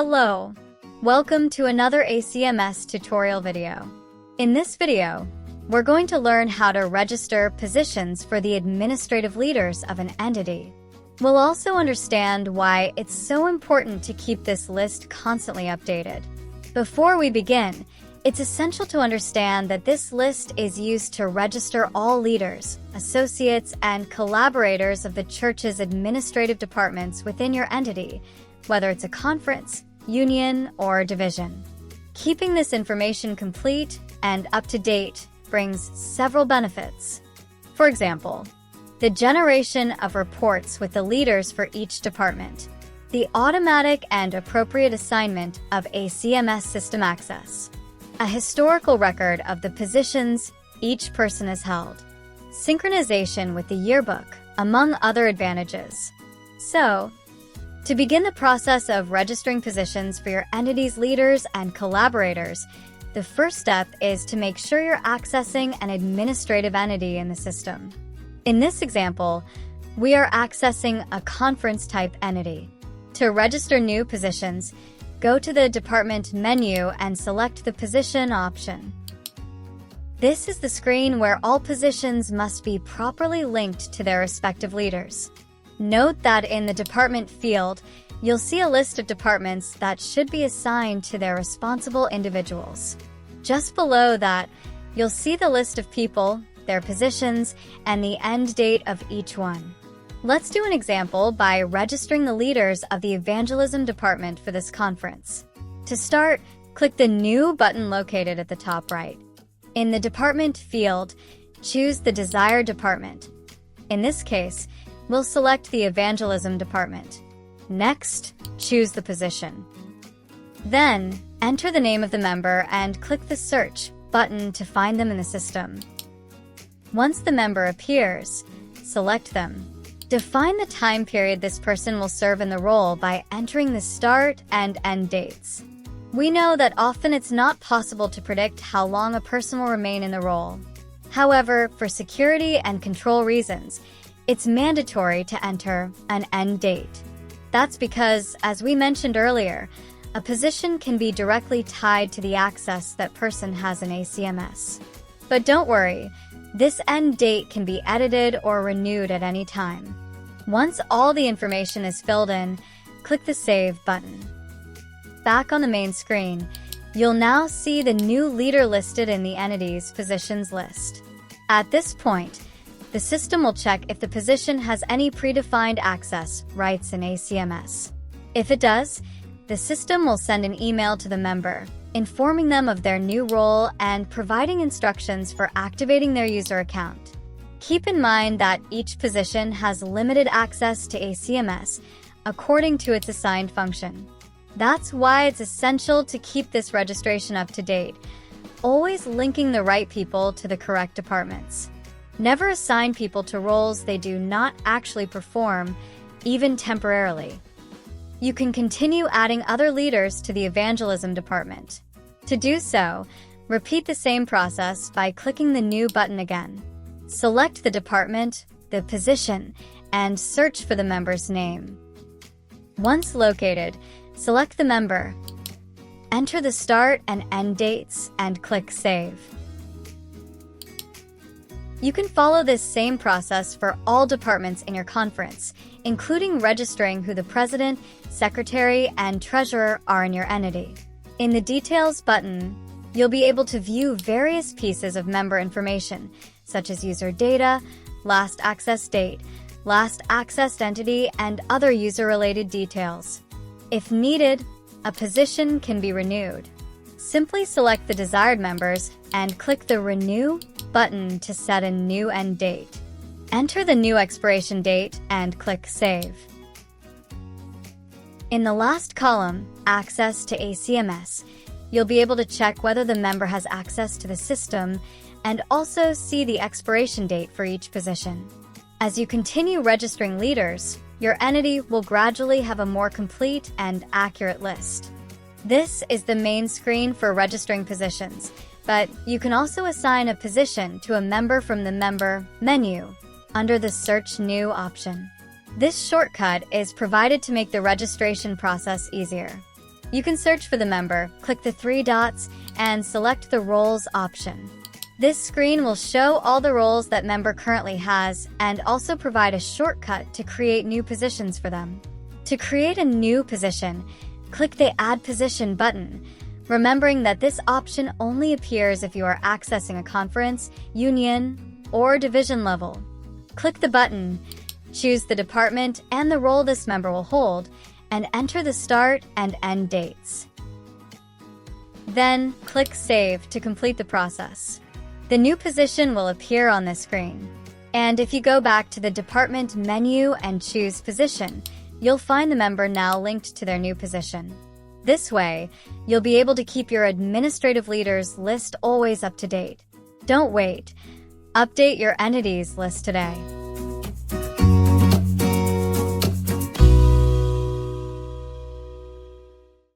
Hello! Welcome to another ACMS tutorial video. In this video, we're going to learn how to register positions for the administrative leaders of an entity. We'll also understand why it's so important to keep this list constantly updated. Before we begin, it's essential to understand that this list is used to register all leaders, associates, and collaborators of the church's administrative departments within your entity, whether it's a conference, union, or division. Keeping this information complete and up to date brings several benefits. For example, the generation of reports with the leaders for each department, the automatic and appropriate assignment of ACMS system access, a historical record of the positions each person has held, synchronization with the yearbook, among other advantages. So, to begin the process of registering positions for your entity's leaders and collaborators, the first step is to make sure you're accessing an administrative entity in the system. In this example, we are accessing a conference-type entity. To register new positions, go to the Department menu and select the Position option. This is the screen where all positions must be properly linked to their respective leaders. Note that in the Department field, you'll see a list of departments that should be assigned to their responsible individuals. Just below that, you'll see the list of people, their positions, and the end date of each one. Let's do an example by registering the leaders of the Evangelism Department for this conference. To start, click the New button located at the top right. In the Department field, choose the desired department. In this case, we'll select the Evangelism Department. Next, choose the position. Then, enter the name of the member and click the Search button to find them in the system. Once the member appears, select them. Define the time period this person will serve in the role by entering the start and end dates. We know that often it's not possible to predict how long a person will remain in the role. However, for security and control reasons, it's mandatory to enter an end date. That's because, as we mentioned earlier, a position can be directly tied to the access that person has in ACMS. But don't worry, this end date can be edited or renewed at any time. Once all the information is filled in, click the Save button. Back on the main screen, you'll now see the new leader listed in the entity's positions list. At this point, the system will check if the position has any predefined access rights in ACMS. If it does, the system will send an email to the member, informing them of their new role and providing instructions for activating their user account. Keep in mind that each position has limited access to ACMS according to its assigned function. That's why it's essential to keep this registration up to date, always linking the right people to the correct departments. Never assign people to roles they do not actually perform, even temporarily. You can continue adding other leaders to the Evangelism Department. To do so, repeat the same process by clicking the New button again. Select the department, the position, and search for the member's name. Once located, select the member, enter the start and end dates, and click Save. You can follow this same process for all departments in your conference, including registering who the president, secretary, and treasurer are in your entity. In the Details button, you'll be able to view various pieces of member information, such as user data, last access date, last accessed entity, and other user-related details. If needed, a position can be renewed. Simply select the desired members and click the Renew button to set a new end date. Enter the new expiration date and click Save. In the last column, Access to ACMS, you'll be able to check whether the member has access to the system and also see the expiration date for each position. As you continue registering leaders, your entity will gradually have a more complete and accurate list. This is the main screen for registering positions, but you can also assign a position to a member from the Member menu under the Search New option. This shortcut is provided to make the registration process easier. You can search for the member, click the three dots, and select the roles option. This screen will show all the roles that member currently has and also provide a shortcut to create new positions for them. To create a new position, click the Add Position button, remembering that this option only appears if you are accessing a conference, union, or division level. Click the button, choose the department and the role this member will hold, and enter the start and end dates. Then, click Save to complete the process. The new position will appear on this screen. And if you go back to the department menu and choose Position, you'll find the member now linked to their new position. This way, you'll be able to keep your administrative leaders list always up to date. Don't wait. Update your entities list today.